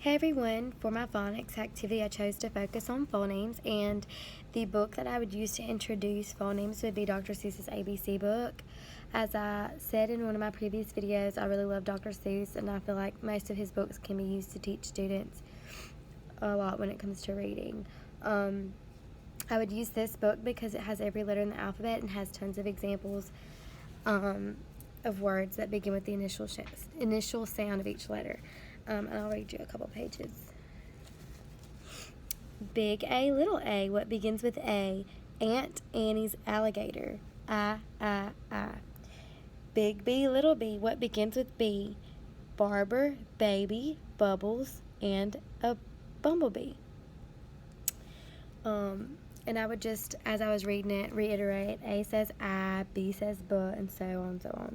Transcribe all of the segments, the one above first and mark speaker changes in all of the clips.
Speaker 1: Hey everyone, for my phonics activity I chose to focus on phonemes, and the book that I would use to introduce phonemes would be Dr. Seuss's ABC book. As I said in one of my previous videos, I really love Dr. Seuss, and I feel like most of his books can be used to teach students a lot when it comes to reading. I would use this book because it has every letter in the alphabet and has tons of examples of words that begin with the initial sound of each letter. And I'll read you a couple pages. Big A, little a, what begins with A? Aunt Annie's alligator. I. Big B, little b, what begins with B? Barber, baby, bubbles, and a bumblebee. And I would just, as I was reading it, reiterate, A says I, B says B, and so on and so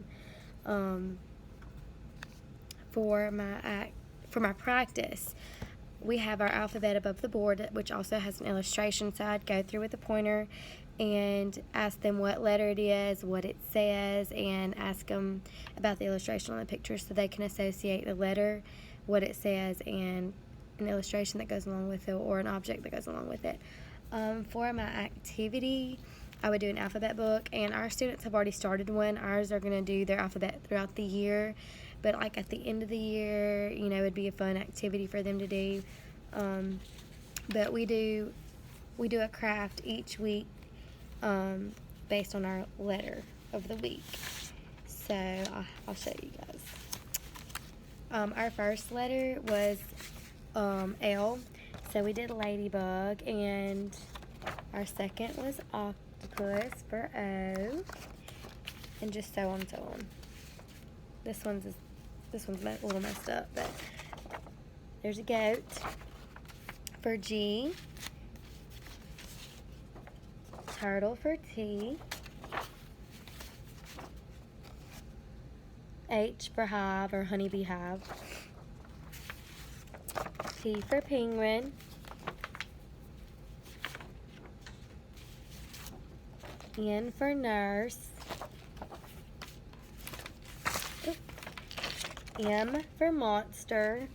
Speaker 1: on. For my practice, we have our alphabet above the board, which also has an illustration, so I'd go through with a pointer and ask them what letter it is, what it says, and ask them about the illustration on the picture so they can associate the letter, what it says, and an illustration that goes along with it, or an object that goes along with it. For my activity, I would do an alphabet book, and our students have already started one. Ours are going to do their alphabet throughout the year, but like at the end of the year, you know, it'd be a fun activity for them to do. But we do a craft each week based on our letter of the week. So I'll show you guys. Our first letter was L, so we did ladybug, and our second was octopus for O, and just so on and so on. This one's a little messed up, but there's a goat for G, turtle for T, H for hive or honeybee hive, P for penguin, N for nurse, M for monster,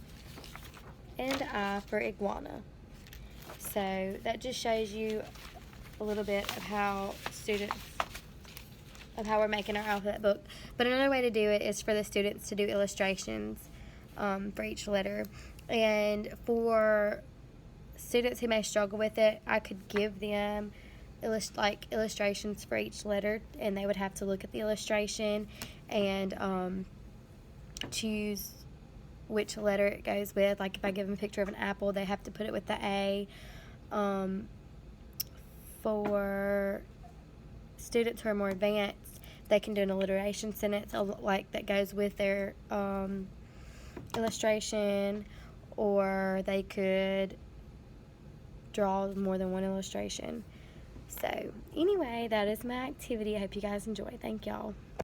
Speaker 1: and I for iguana. So that just shows you a little bit of how we're making our alphabet book. But another way to do it is for the students to do illustrations for each letter. And for students who may struggle with it, I could give them illustrations for each letter, and they would have to look at the illustration and choose which letter it goes with. Like if I give them a picture of an apple, they have to put it with the A. For students who are more advanced, they can do an alliteration sentence like that goes with their illustration, or they could draw more than one illustration. So anyway, that is my activity. I hope you guys enjoy. Thank y'all.